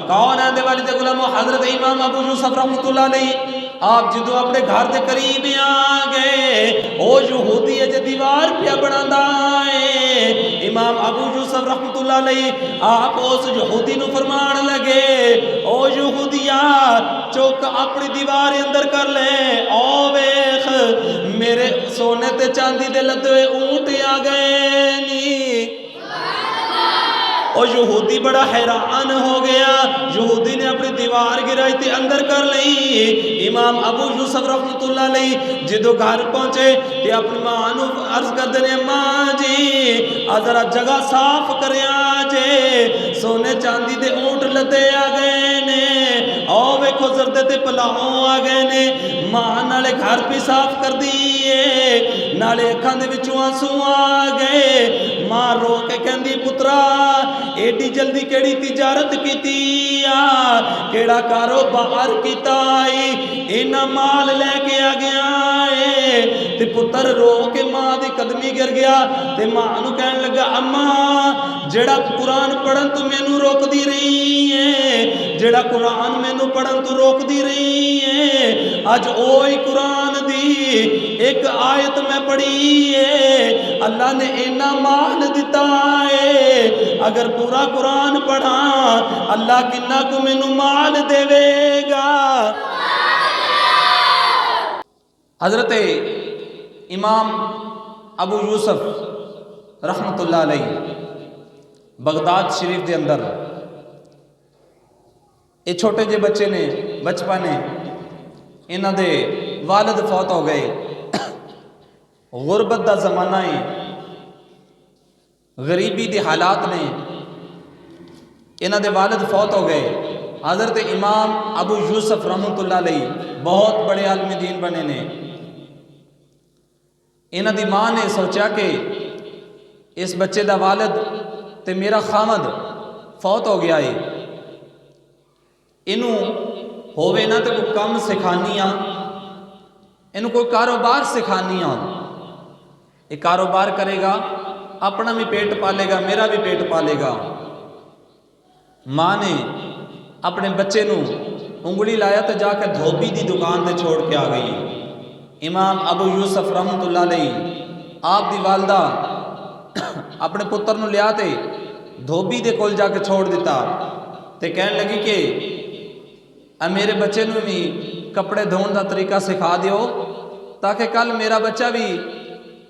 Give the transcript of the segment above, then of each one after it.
कौन है वाली दे गुलाम हजरत इमाम अबू यूसुफ रहमतुल्लाह अलैह। आप जो अपने घर के करीब आ गए ओ यहूदी अज दीवार पे बनांदा है। इमाम अबू यूसुफ रहमतुल्लाह अलैह आप उस यहूदी नु फरमान लगे ओ यहूदिया चुक अपनी दीवार अंदर कर ले। ओ वेख मेरे सोने ते चांदी दे लदे ऊंट आ गए नी। और यहूदी बड़ा हैरान हो गया। यहूदी ने अपनी दीवार गिराई ते अंदर कर ली। इमाम अबू यूसुफ रहमतुल्लाह अलैह जो घर पहुंचे ते अपनी मां नू अर्ज करते ने मां जी आ जरा जगह साफ करिया जे सोने चांदी दे ऊंट लदे आ गए ने। आओ वेखो जरदे ते पलाओ आ गए ने। मां नाले घर भी साफ कर दिए नाले अखां दे विचों आंसू आ गए। मां रो के कहंदी पुत्रा एडी जल्दी केड़ी तिजारत कीती आ केड़ा कारोबार कीता आई इना माल लेके आ गया है। ते पुत्र रो के मां दी कदमी गिर गया ते मां नू कहन लगा अम्मा जेड़ा कुरान पढ़न तू मैनू रोकदी रही है जेड़ा कुरान मैनू पढ़न तू रोकदी रही है अज ओही कुरान दी एक आयत मैं पढ़ी है। अल्लाह ने इना माल दिता है अगर पूरा कुरान पढ़ा अल्लाह किन्ना को मैनू माल देवेगा। हजरत इमाम अबू यूसुफ रहमतुल्लाह अलैह बगदाद शरीफ के अंदर ये छोटे जे बच्चे ने बचपन ने इन्हां दे वालिद फौत हो गए। गुरबत का जमाना है गरीबी के हालात ने इन्हां दे वालिद फौत हो गए। हजरत इमाम अबू यूसुफ रहमतुल्लाह अलैह बहुत बड़े आलमी दीन बने ने। इन्हां दी मां ने सोचा कि इस बच्चे का वालिद ते मेरा खामद फौत हो गया है इनू होवे ना तो कोई काम सिखानी आ इनू कोई कारोबार सिखानी आ। ये कारोबार करेगा अपना भी पेट पालेगा मेरा भी पेट पालेगा। मां ने अपने बच्चे नू उंगली लाया तो जाकर धोबी की दुकान से छोड़ के आ गई। इमाम अबू यूसुफ रहमतुल्लाह अलैह आप दी वालदा अपने पुत्र नू लिया ते धोबी दे कोल जाके छोड़ दिता ते कहन लगी कि मेरे बच्चे नू भी कपड़े धोने का तरीका सिखा दियो ताकि कल मेरा बच्चा भी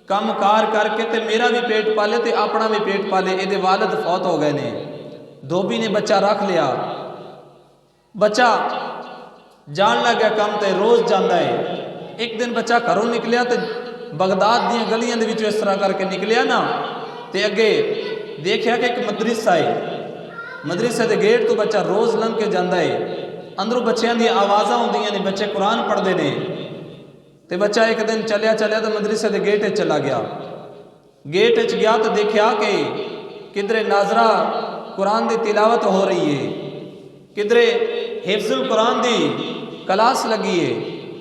काम कार करके ते मेरा भी पेट पाले ते अपना भी पेट पाले। ये वालिद फौत हो गए ने। धोबी ने बच्चा रख लिया। बच्चा जान लग गया काम ते रोज़ जाता है। एक दिन बच्चा घरों निकलिया तो बगदाद दी गलियां दे विचों इस तरह करके निकलिया ना ते अगे देखा कि एक मदरसा है। मदरसे के गेट तो बच्चा रोज़ लंघ के जाता है। अंदरों बच्चों दी आवाज़ा होंदियां ने बच्चे कुरान पढ़ते हैं। तो बच्चा एक दिन चलिया चलिया तो मदरसे के गेट चला गया। गेट गया तो देखा कि किधरे नाजरा कुरान की तिलावत हो रही है किधरे हिफ्जुल कुरान की क्लास लगी है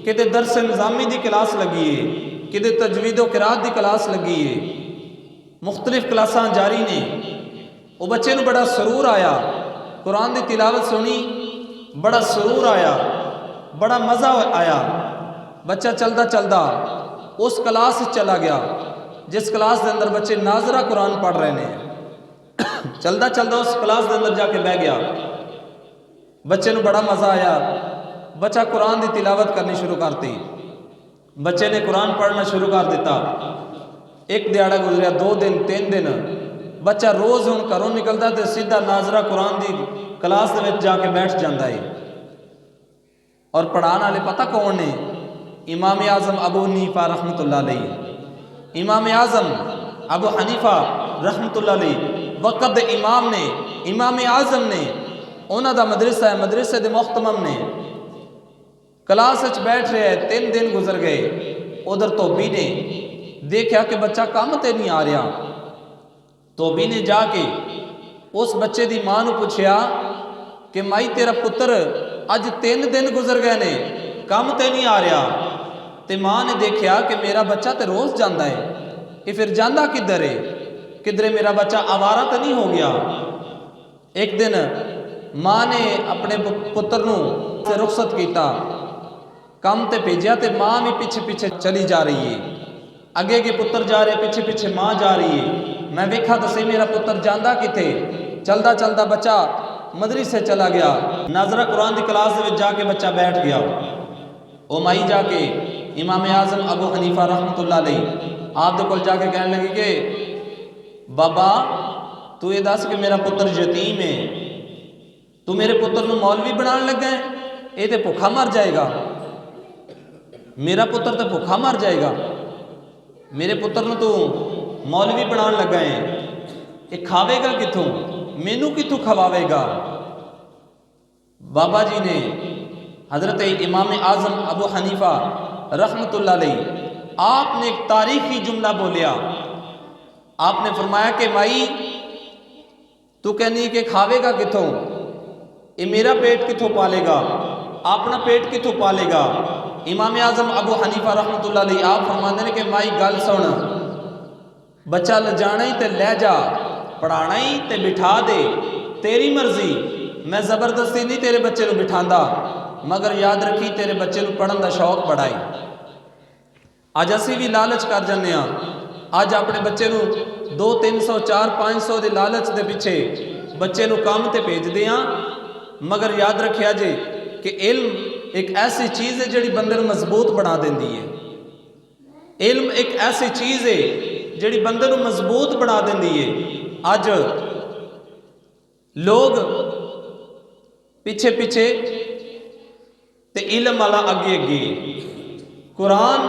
किधरे दरस निज़ामी की क्लास लगी है किधरे तजवीद व किरात की क्लास लगी है। मुख्तलिफ क्लासा जारी ने। वो बच्चे को बड़ा सरूर आया कुरान की तिलावत सुनी बड़ा सरूर आया बड़ा मज़ा आया। बच्चा चलता चलता उस क्लास चला गया जिस क्लास के अंदर बच्चे नाजरा कुरान पढ़ रहे हैं। चलता चलता उस क्लास के अंदर जाके बह गया। बच्चे को बड़ा मज़ा आया। बच्चा कुरान की तिलावत करनी शुरू करती। बच्चे ने कुरान पढ़ना शुरू कर दिता। एक दिहाड़ा गुजरिया 2 दिन 3 दिन बच्चा रोज़ हम घरों निकलता तो सीधा नाजरा कुरान की क्लास में जाके बैठ जाता है। और पढ़ाने वाले पता कौन ने? इमाम आज़म अबू हनीफा रहमतुल्लाह अलैह। इमाम आज़म अबू हनीफा रहमतुल्लाह अलैह वक़्त इमाम ने इमाम आज़म ने उन्होंने मदरसा है मदरसे के मुख्तमम ने क्लास बैठ रहे हैं। 3 दिन गुजर गए। उधर धोबी ने देखा कि बच्चा काम ते नहीं आ रहा। धोबी ने जाके उस बच्चे की मां को पूछया कि माई तेरा पुत्र अज 3 दिन गुजर गए ने काम ते नहीं आ रहा। तो मां ने देखा कि मेरा बच्चा तो रोज़ जाता है ये फिर जाता किधर है किधरे मेरा बच्चा आवारा तो नहीं हो गया। एक दिन माँ ने अपने पुत्र नूं ते रुखसत किया, काम ते भेजा, तो माँ भी पिछे पिछे चली जा रही है। अगे के पुत्र जा रहे, पिछे पिछे माँ जा रही है। मैं वेखा तो सही मेरा पुत्र जांदा किथे। चलदा चलदा बच्चा मदरसे चला गया, नाजरा कुरान की क्लास में जाके बच्चा बैठ गया। वो माई जाके इमाम आजम अबू हनीफा रहमतुल्लाह अलैह आप दे कोल जाके कहने लगी कि बाबा तू ये दस कि मेरा पुत्र यतीम है, तू मेरे पुत्र नूं मौलवी बनाने लगा है, ये तो भुखा मर जाएगा, मेरा पुत्र तो भुखा मर जाएगा, मेरे पुत्र नूं तू मौलवी बनाने लगा है, ये खावेगा कितों, मैनू कितों खवावेगा। बाबा जी ने हज़रत इमाम आज़म अबू हनीफा रहमतुल्लाह अलैह आपने एक तारीखी जुमला बोलिया। आपने फरमाया कि माई तू कहनी कि खावेगा कितों, ये मेरा पेट कितों पालेगा, अपना पेट कितों पालेगा। इमाम आज़म अबू हनीफा रहमतुल्लाह अलैह आप फरमाते हैं कि माई गल सुन, बच्चा ले जाना ही तो लै जा, पढ़ाना ही तो बिठा दे, तेरी मर्जी, मैं ज़बरदस्ती नहीं तेरे बच्चे को बिठांदा, मगर याद रखी तेरे बच्चे को पढ़न का शौक बड़ा है। अज असी भी लालच कर जाने, अज अपने बच्चे को 200-300 400-500 के लालच के पिछे बच्चे को काम ते भेजते हैं, मगर याद रखिया जे कि इल्म एक ऐसी चीज़ है जिहड़ी बंदे को मजबूत बना देंदी है। इल्म एक ऐसी चीज़ है जिहड़ी बंदे को मजबूत बना देंदी है। अज लोग पिछे पिछे ते इल्म वाला अगे अगे, कुरान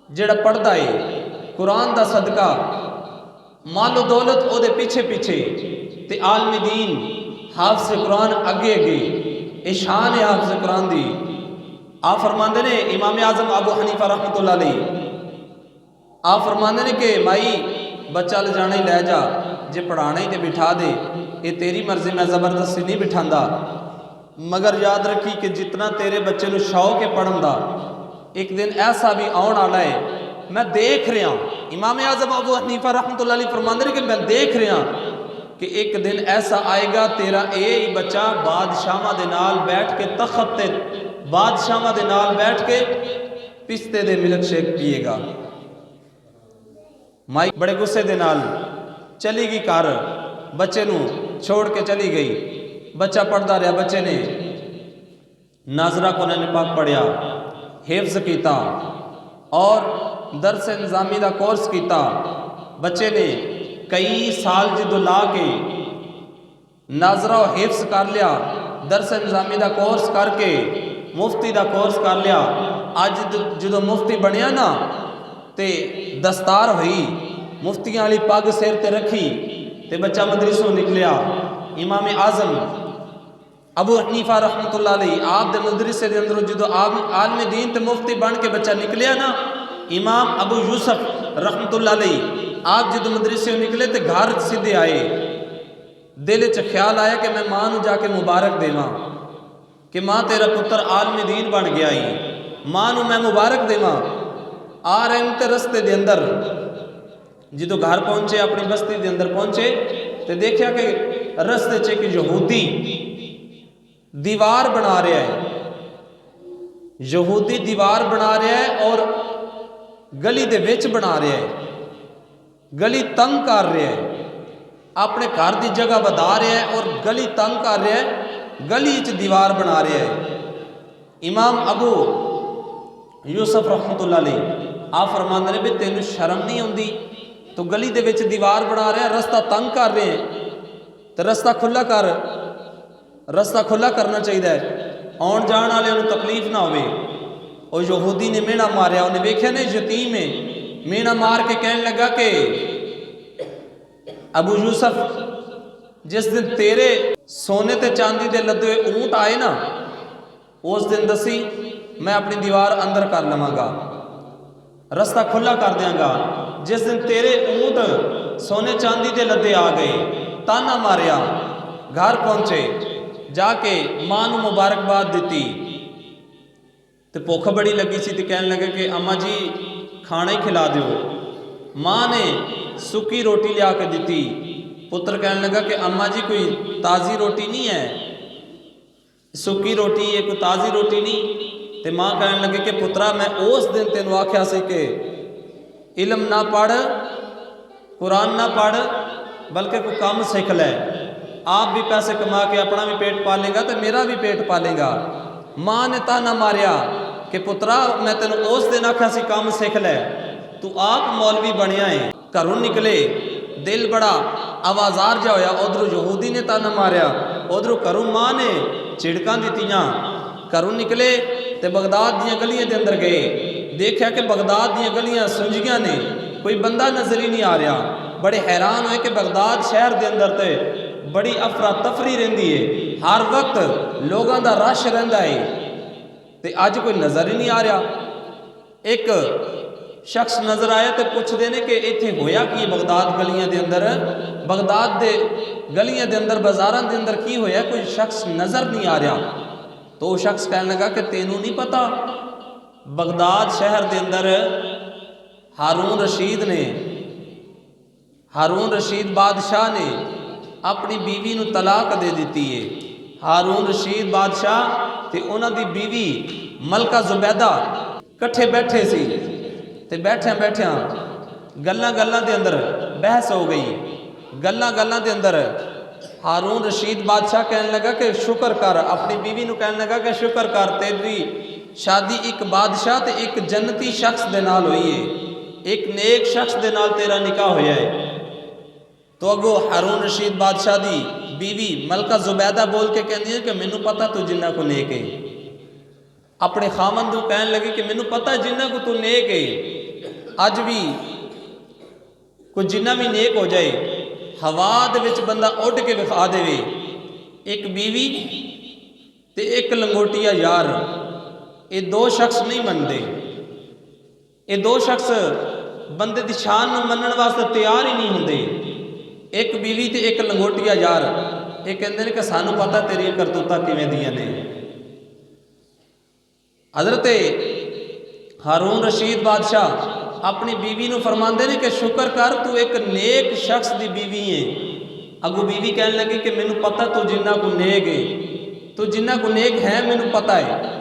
जिहड़ा पढ़दा है, कुरान दा सदका मालो दौलत ओदे पिछे पिछे, ते आलमी दीन हाफिज़ कुरान अगे अगे, ये शान है हाफिज़ कुरान दी। आप फरमाते ने इमाम आज़म अबू हनीफा रहमतुल्लाह अलैह आप फरमाते ने कि माई बच्चा ले जाना ही लै जा, जे पढ़ाना ही तो बिठा दे, ये तेरी मर्जी, मैं ज़बरदस्ती नहीं बिठांदा, मगर याद रखी कि जितना तेरे बच्चे को शौक है पढ़न का, एक दिन ऐसा भी आने वाला है। मैं देख रहा, इमाम आज़म अबू हनीफा रहमतुल्लाह अलैह फरमाते हैं कि मैं देख रहा कि एक दिन ऐसा आएगा तेरा ये बच्चा बादशाहां दे नाल बैठ के तखत ते बादशाहां दे नाल बैठ के पिस्ते दे मिल्क शेक पिएगा। माई बड़े गुस्से दे नाल चली गई घर, बच्चे नूं छोड़ के चली गई। बच्चा पढ़ता रहा, बच्चे ने नाजरा कुरान पाक पढ़िया, हिफ्ज़ किया और दरस इंजामी का कोर्स किया। बच्चे ने कई साल जिदों ला के नाजरा हिफ्ज़ कर लिया, दरस इंजामी का कोर्स करके मुफ्ती का कोर्स कर लिया। अज जो मुफ्ती बनया ना, तो दस्तार हुई, मुफ्तियां वाली पग सिर ते रखी, तो बच्चा मदरसों निकलिया। इमाम आज़म अबू हनीफा रहमतुल्लाह अलैह आप दे मदरसे के अंदरों जो आलम दीन ते मुफ्ती बन के बच्चा निकलिया ना, इमाम अबू यूसुफ रहमतुल्लाह अलैह आप जो मदरसे निकले तो घर सीधे आए। दिल च ख्याल आया कि मैं माँ को जाके मुबारक देवां कि माँ तेरा पुत्र आलम दीन बन गया ही, माँ को मैं मुबारक देवां। आ रहे तो रस्ते के अंदर जो घर पहुँचे, अपनी बस्ती के अंदर पहुँचे, तो देखा कि रस्ते च एक यहूदी दीवार बना रहा है, यहूदी दीवार बना रहा है और गली दे विच बना रहा है, गली तंग कर रहा है, अपने घर की जगह बढ़ा रहा है और गली तंग कर रहा है, गली च दीवार बना रहा है। इमाम अबू यूसुफ रहमतुल्लाह अलैह आप फरमाते ने भी तेन शर्म नहीं आती, तो गली दे विच दीवार बना रहा है, रस्ता तंग कर रहे हैं, तो रस्ता खुला कर, रस्ता खुला करना चाहिए, आउण जाण वाले तकलीफ ना होवे। और यहूदी ने मेहना मारिया, उन्हें वेख्या ने यतीम है, मेहना मार के कहने लगा कि अबू यूसुफ जिस दिन तेरे सोने ते चांदी दे लदे हुए ऊंट आए ना, उस दिन दसी मैं अपनी दीवार अंदर कर लवांगा, रास्ता खुला कर देंगा। जिस दिन तेरे ऊंट सोने चांदी के लदे आ गए, ताना मारिया, घर पहुंचे, जाके मां नूं मुबारकबाद दी, तो भुख बड़ी लगी सी, तो कहने लगे कि अम्मा जी खाना ही खिला दो। मां ने सुकी रोटी लिया के दी, पुत्र कहने लगा कि अम्मा जी कोई ताज़ी रोटी नहीं है, सुक्की रोटी है, कोई ताज़ी रोटी नहीं। तो माँ कहने लगी कि पुत्रा मैं उस दिन तेन आख्या सी कि इलम ना पढ़, कुरान ना पढ़, बल्कि कोई काम सीख लै। आप भी पैसे कमा के अपना भी पेट पालेगा तो मेरा भी पेट पालेगा। माँ ने ताना मारिया कि पुत्रा मैं तेन उस दिन आख्या सी काम सीख लै, तू आप मौलवी बनया है। घरों निकले, दिल बड़ा आवाजार जा होया। उधरों यहूदी ने ताना मारिया, उधरों घरों माँ ने झिड़कां दित्तियां। घरों निकले तो बगदाद दियां गलियां के अंदर गए, देखा कि बगदाद दियां गलियां सुंजियां ने, कोई बंदा नजर ही नहीं आ रहा। बड़े हैरान हुए कि बगदाद शहर के अंदर तो बड़ी अफरा तफरी रहिंदी है, हर वक्त लोगों का रश रहिंदा है, तो अज कोई नज़र ही नहीं आ रहा। एक शख्स नज़र आया तो पूछते ने कि इत्थे होया की बगदाद गलियां के अंदर, बगदाद दे गलियां के अंदर बाजारां के अंदर की होया, कोई शख्स नज़र नहीं आ रहा। तो वो शख्स कहने लगा कि तेनू नहीं पता बगदाद शहर के अंदर हारून रशीद बादशाह ने अपनी बीवी नू तलाक दे दी है। हारून रशीद बादशाह ते उन्हां दी बीवी मलका जुबैदा कट्ठे बैठे सी, ते बैठिया बैठिया गल्लां के अंदर बहस हो गई। गल्लां के अंदर हारून रशीद बादशाह कहने लगा कि शुक्र कर, अपनी बीवी नू कहने लगा कि शुक्र कर, तेरी शादी एक बादशाह ते एक जन्नती शख्स दे नाल हुई है, एक नेक शख्स दे नाल तेरा निकाह होया है। तो अगो हारून रशीद बादशाह दी बीवी मलका जुबैदा बोल के कहती है कि मैनू पता तू जिन्ना को नेक है। अपने खामन नू कहने लगी कि मैनू पता जिन्ना को तू नेक है, अज भी कोई जिन्ना भी नेक हो जाए, हवा दे विच बंदा उड़ के विखा देवे, एक बीवी ते एक लंगोटिया यार, ये दो शख्स नहीं मनते। ये दो शख्स बंदे की शान मनण वास्ते तैयार ही नहीं होंगे। एक बीवी ते एक लंगोटिया यार, ये कहते हैं कि सानू पता तेरी करतूतां किवें दियां ने। हजरत हारून रशीद बादशाह अपनी बीवी नू फरमाते ने कि शुक्र कर, तू एक नेक शख्स की बीवी है। अगू बीवी कहने लगी कि मैनू पता तू जिन्ना को नेक है, तू जिन्ना को नेक है मैनू पता है।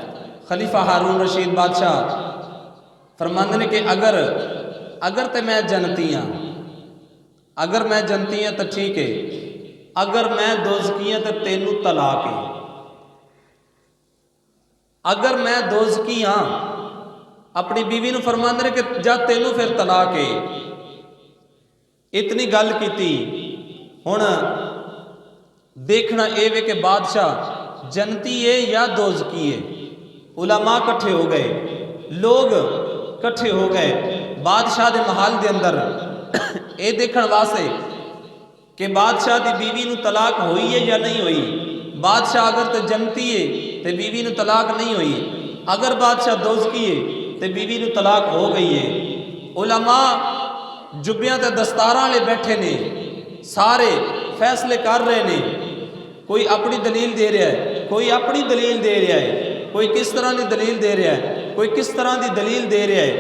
खलीफा हारून रशीद बादशाह फरमाते ने कि अगर तो मैं जनती हाँ, अगर मैं जनती हाँ तो ठीक है, अगर मैं दोजकी हाँ तो तेनू तलाक है। अगर मैं दोजकी हाँ, अपनी बीवी नू फरमाते ने कि जा तेनू फिर तलाक है। इतनी गल की हुण देखना ये वे कि बादशाह जनती है या दोजकी है। उलमा कट्ठे हो गए, लोग कट्ठे हो गए बादशाह के महल के अंदर ये देखने वास्ते कि बादशाह की बीवी नू तलाक हुई है या नहीं हुई। बादशाह अगर तो जनती है तो बीवी नू तलाक नहीं हुई, अगर बादशाह दोजकी है तो बीवी नू तलाक हो गई है। उलमा जुब्बियां ते दस्तारां वाले बैठे ने, सारे फैसले कर रहे ने, कोई अपनी दलील दे रहा है, कोई अपनी दलील दे रहा है, कोई किस तरह की दलील दे रहा है, कोई किस तरह की दलील दे रहा है।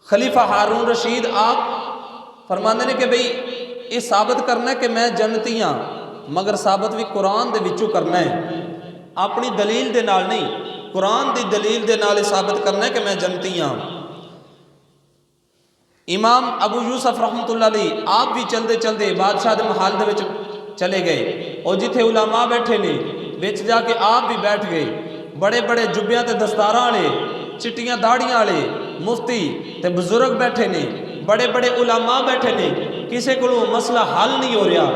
खलीफा हारून रशीद आप फरमाते हैं कि भाई ये साबित करना है कि मैं जन्नती हाँ, मगर साबित भी कुरान दे विचों करना है, अपनी दलील दे नाल नहीं, कुरान की दलील दे नाल साबित करना है कि मैं जन्नती हाँ। इमाम अबू यूसुफ रहमतुल्लाह अलैह आप भी चलते चलते बादशाह के महल दे विच चले गए, और जिथे उलमा बैठे ने विच जाके आप भी बैठ गए। बड़े बड़े जुब्बियां ते दस्तारां वाले, चिट्टियां दाड़ियां वाले मुफ्ती ते बुजुर्ग बैठे ने, बड़े बड़े उलमा बैठे ने, किसी को मसला हल नहीं हो रहा।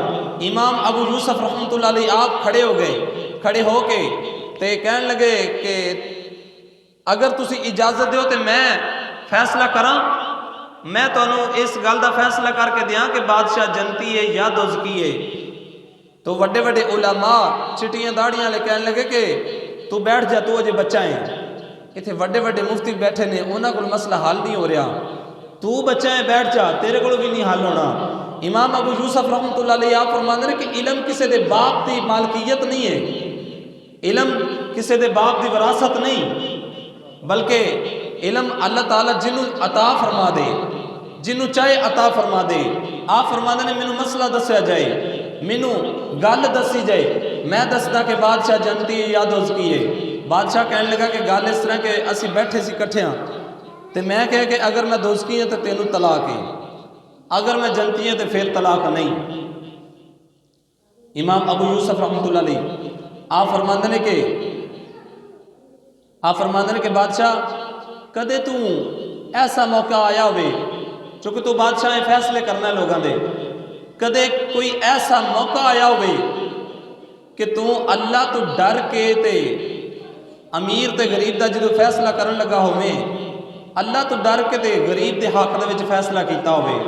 इमाम अबू यूसुफ रहमतुल्लाह अलैह आप खड़े हो गए, खड़े हो के ते कहने लगे कि अगर तुसी इजाजत दो तो मैं फैसला करा, मैं तुहानू इस गल का फैसला करके दियाँ कि बादशाह जनती है या दोजकी है। तो वड्डे वड्डे उलमा चिट्टियां दाड़ियां वाले कहने लगे कि तू बैठ जा, तू अजे बच्चा है। इतने वड्डे वड्डे मुफ्ती बैठे ने, उन्होंने को मसला हल नहीं हो रहा, तू बच्चा है बैठ जा, तेरे को भी नहीं हल होना। इमाम अबू यूसुफ रहमतुल्लाह अलैह आप फरमाते हैं कि इलम किसी के बाप की मालकीयत नहीं है, इलम किसी के बाप की विरासत नहीं, बल्कि इलम अल्लाह ताला जिन्हों अता फरमा दे, जिन्हों चाहे अता फरमा दे। आप फरमाते ने मैनू मसला दसिया जाए, मैनू गल दसी जाए, मैं दसदा कि बादशाह जनती है या दोज़की है। बादशाह कहने लगा कि गल इस तरह कि असी बैठे सी कट्ठे हाँ, तो मैं कहा कि अगर मैं दोज़की हाँ तो तेनू तलाक है, अगर मैं जनती हाँ तो फिर तलाक नहीं। इमाम अबू यूसुफ रहमतुल्लाह अलैह आप फरमाते ने कि बादशाह कदे तू ऐसा मौका आया होवे, चूंकि तू बादशाह फैसले करना लोगों के, कदे कोई ऐसा मौका आया होवे कि तू अल्लाह तो डर के ते अमीर ते गरीब का जो फैसला करन लगा होवे, अल्लाह तो डर के ते गरीब के हक दे विच फैसला किया होवे,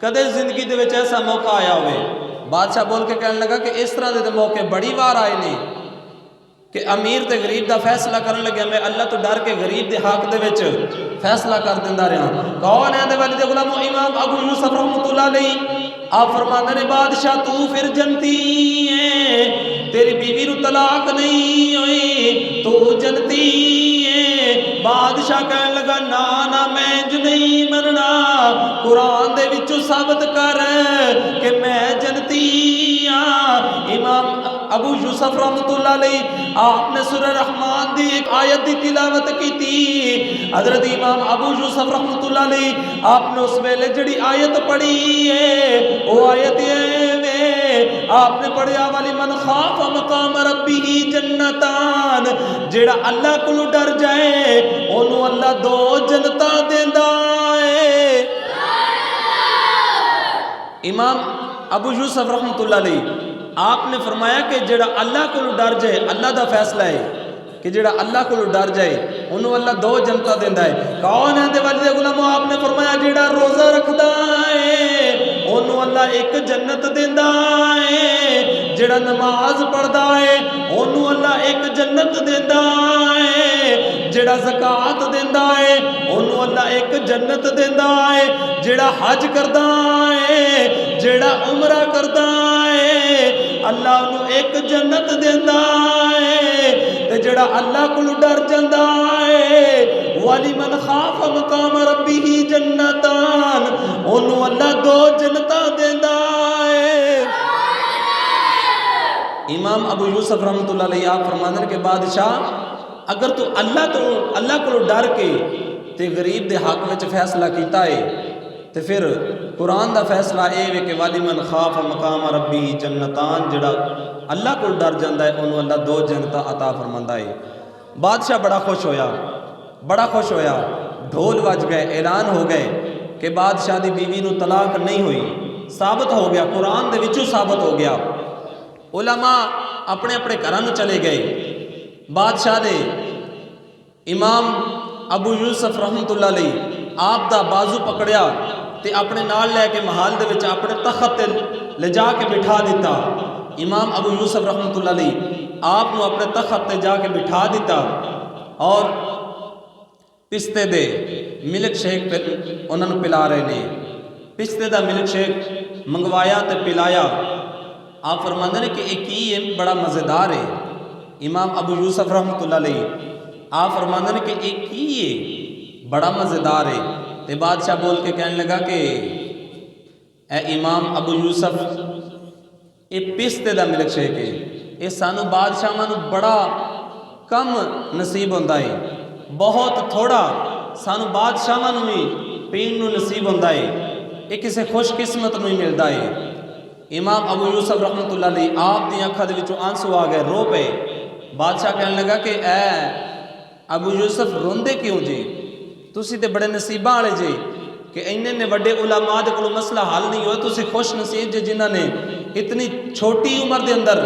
कदे जिंदगी दे विच ऐसा मौका आया होवे। बादशाह बोल के कहने लगा कि इस तरह के मौके बड़ी बार आए ने कि अमीर ते गरीब का फैसला करन लगे, मैं अल्लाह तो डर के गरीब के हक दे विच फैसला कर दिंदा रहा। कौन है दे वाली दे गुलामो? इमाम अबू यूसुफ रहमतुल्लाह अलैह आप फरमाते ने बादशाह तू फिर जनती है, तेरी बीवी नू तलाक नहीं हुई, तू जनती है। बादशाह कहने लगा ना ना मैं इंज नहीं मनना, कुरान दे विचों साबित कर कि मैं जनती हाँ। इमाम अबू यूसुफ रहमतुल्लाह अलैह आपने सूरह रहमान दी एक आयत की तिलावत की थी। हजरत इमाम अबू यूसुफ रहमतुल्लाह अलैह आपने उस वेले जड़ी आयत पढ़ी है वो आयत है आपने पढ़िया वाली मन खाफ मकाम रब्बिही जन्नतान, जेड़ा अल्लाह को डर जाए ओनू अल्लाह दो जन्नतां देंदा है। इमाम अबू यूसुफ रहमतुल्लाह अलैह आपने फरमाया कि जेड़ा अल्लाह को डर जाए, अल्लाह का फैसला है कि जेड़ा अल्लाह को डर जाए उन्होंने अल्लाह दो जनता देंदा है। कौन है दे वाली गुलामो? आपने फरमाया जेड़ा रोजा रखदा है उन्होंने अल्लाह एक जन्नत देंदा है, जेड़ा नमाज पढ़दा है उन्होंने अल्लाह एक जन्नत देंदा है, जेड़ा ज़कात देंदा है उन्होंने अल्लाह एक जन्नत देंदा है, जेड़ा हज करदा है, जेड़ा उमरा करदा है अल्लाह उन्होंने एक जन्नत देंदा है, ते जेड़ा अल्लाह को डर जांदा है वाली मन खाफ मकाम रब्बिही जन्नतान, उन्होंने अल्लाह दो जन्नतां देंदा है। इमाम अबू यूसुफ रहमतुल्लाह अलैह आप फरमाते हैं कि बादशाह अगर तू अल्लाह को डर के ते गरीब दे हक विच फैसला किया है तो फिर कुरान का फैसला यह है कि वाली मन खाफ मकाम रब्बी जन्नतान, जड़ा अल्लाह को डर जाता है उन्होंने अल्लाह दो जन्नतां अता फरमांदा है। बादशाह बड़ा खुश होया, ढोल वज गए, ऐलान हो गए कि बादशाह की बीवी नू तलाक नहीं हुई, साबित हो गया, कुरान दे विचों साबित हो गया। उलमा अपने अपने घरां नू चले गए। बादशाह ने इमाम अबू यूसुफ रहमतुल्लाह अलैह आप दा बाजू पकड़िया ते अपने नाल लैके महल दे विच अपने तख्त ले जाके बिठा दिता। इमाम अबू यूसुफ रहमतुल्लाह अलैह आप नू अपने तख्त ते जाके बिठा दिता और पिस्ते दे मिल्क शेक उन्होंने पिला रहे ने। पिस्ते दा मिल्क शेक मंगवाया ते पिलाया। आप फरमाते हैं कि एक ही है बड़ा मज़ेदार है। इमाम अबू यूसुफ रहमतुल्लाह अलैह आप फरमाते हैं कि एक ही है बड़ा मज़ेदार है। तो बादशाह बोल के कहने लगा कि ए इमाम अबू यूसुफ ये पिस्ते दा मिल्क शेक है, ये सानू बादशाह बड़ा कम नसीब होंदा है, बहुत थोड़ा सानू बादशाह भी पीण नू नसीब होंदा है, ये किसी खुशकिस्मत नू ही मिलता है। इमाम अबू यूसुफ रहमतुल्लाह अलैह आप दी अखां दे विचों आंसू आ गए, रो पे। बादशाह कहने लगा कि ए अबू यूसुफ रोंदे क्यों जी, तुसी ते बड़े नसीबां वाले जी कि इन्ने वड्डे उलमा दे कोलों मसला हल नहीं होया, तुसी खुश नसीब जे जिन्हां ने इतनी छोटी उम्र के अंदर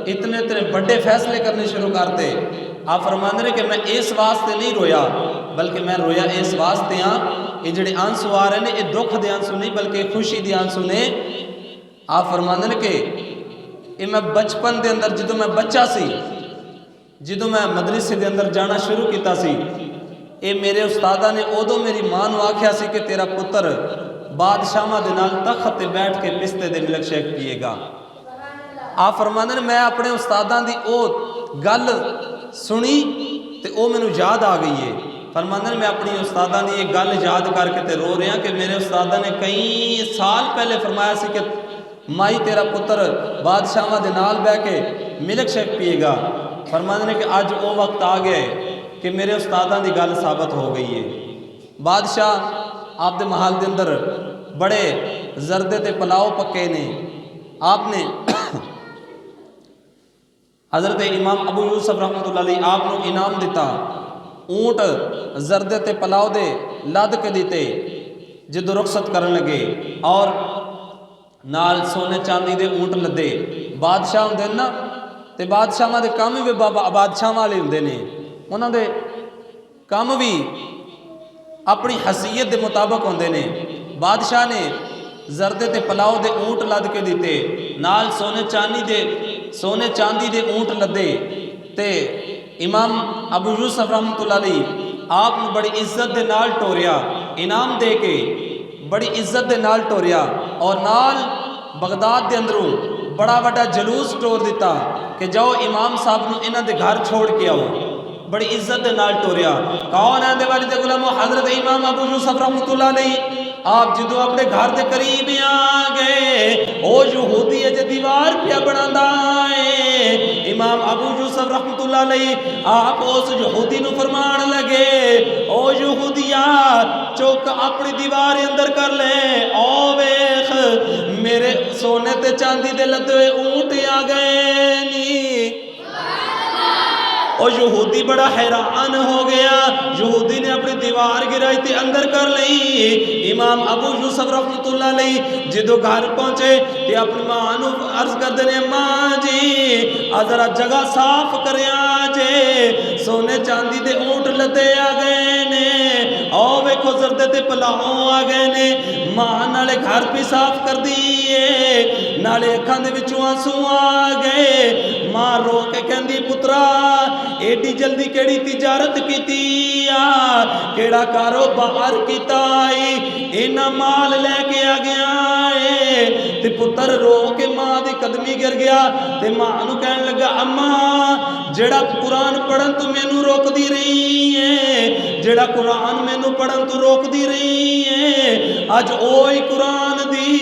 इतने इतने बड़े फैसले करने शुरू करते। आप फरमाते हैं कि मैं इस वास्ते नहीं रोया, बल्कि मैं रोया इस वास्ते हाँ ये जिहड़े आंसू आ रहे हैं ये दुख के आंसू नहीं बल्कि खुशी के आंसू ने। आप फरमाते हैं कि ये मैं बचपन के अंदर जो मैं बच्चा सी, जो मैं मदरसे के अंदर जाना शुरू किया सी, ये मेरे उस्तादा ने उदों मेरी मां नूं आख्या सी कि तेरा पुत्र बादशाह दे नाल तख्त ते बैठ के पिस्ते दे मिल्क शेक पिएगा। आप फरमाते हैं मैं अपने उस्तादा की वो गल सुनी तो वो मैनू याद आ गई है। फरमांदे ने मैं अपनी उस्तादा की एक गल याद करके ते रो रहा कि मेरे उस्तादा ने कई साल पहले फरमाया सी कि माई तेरा पुत्र बादशाह दे नाल बह के मिल्क शेक पिएगा। फरमांदे ने कि अज वो वक्त आ गया है कि मेरे उस्तादा की गल साबित हो गई है। बादशाह आपके महल के अंदर बड़े जरदे ते पुलाव पक्के ने। आपने हज़रत इमाम अबू यूसुफ रहमतुल्लाह अलैह आपको इनाम दिता, ऊँट जरदे ते पुलाव दे लद के दिते जो रुखसत करन लगे, और नाल सोने चांदी दे ऊँट लदे। बादशाह होंदे ना, तो बादशाह के काम भी बादशाह वाले होंदे ने, उन्होंने काम भी अपनी हसीयत के मुताबिक होंदे ने। बादशाह ने जरदे ते पुलाव दे ऊँट लद के दिते, नाल सोने चांदी दे ऊँट लदे, ते इमाम अबू यूसुफ रहमतुल्लाह अलैह आप बड़ी इज्जत दे नाल टोरिया, इनाम दे के बड़ी इज्जत दे नाल टोरिया, और नाल बगदाद के अंदरों बड़ा वड्डा जलूस टोर दिता कि जाओ इमाम साहब नूं इन्हां दे घर छोड़ के आओ। बड़ी इज्जत दे नाल टोरिया। कौन है वाली दे गुलामो? हजरत इमाम अबू यूसुफ रहमतुल्लाह अलैह। आप जो अपने घर के करीब आ गए, ओ यहूदी अजे दीवार पिया बनांदा है। इमाम अबू यूसुफ रहमतुल्लाह अलैह आप उस यहूदी नूं फरमान लगे, ओ यहूदिया चुक अपनी दीवार अंदर कर ले, ओ वेख मेरे सोने ते चांदी दे लदे ऊँट आ गए नी। और यहूदी बड़ा हैरान हो गया। यहूदी ने अपनी दीवार गिराई ते अंदर कर ली। इमाम अबू यूसुफ रहमतुल्लाह अलैह जो घर पहुंचे ते अपनी मां नूं अर्ज करते ने, मां जी आ जरा जगह साफ करिया जे, सोने चांदी दे ऊँट लदे आ गए ने, आओ वेखो जरदे ते पुलाव आ गए ने। मां नाले घर भी साफ कर दिए, नाले अखां दे विचों आंसू आ गए। मां रो के कहंदी, पुत्रा एडी जल्दी केड़ी तिजारत कीती आ, केड़ा कारोबार कीता आई, इन्ना माल लैके आ गया है। ते पुत्र रो के मां दी कदमी गिर गया ते मां नूं कहन लगा, अम्मा जेड़ा कुरान पढ़न तू मैनू रोकदी रही है, जेड़ा कुरान मैनू पढ़न तू रोकदी रही है, अज ओही कुरान दी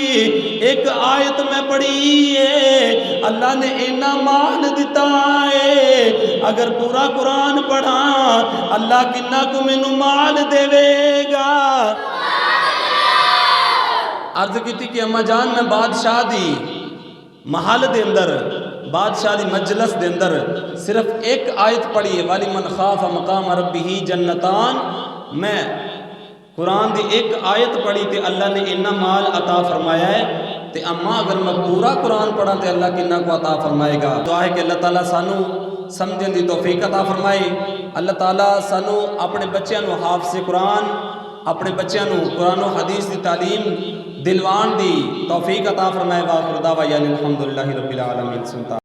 एक आयत मैं पढ़ी है। अल्लाह ने इन्ना माल दिता है, अगर पूरा कुरान पढ़ा अल्लाह किन्ना को मैनू माल देवेगा। अर्ज की कि अम्मा जान मैं बादशाह दी महल दे अंदर, बादशाह दी मजलस दे अंदर सिर्फ एक आयत पढ़ी है, वाली मन खाफ मकाम रब्बिही जन्नतान। मैं कुरान दी एक आयत पढ़ी तो अल्लाह ने इन्ना माल अता फरमाया है। तो अम्मा अगर मैं पूरा कुरान पढ़ा तो अल्लाह किन्ना को अता फरमाएगा। दुआ है कि अल्लाह ताला सानू समझने की तौफीक अता फरमाए। अल्लाह ताला सानू अपने बच्चों को हाफिज़ कुरान, अपने बच्चों को कुरान और हदीस की तालीम दिलवान दी तौफीक अता फरमाए। वाखिर दावा अल्हम्दुलिल्लाहि रब्बिल आलमीन। सुनता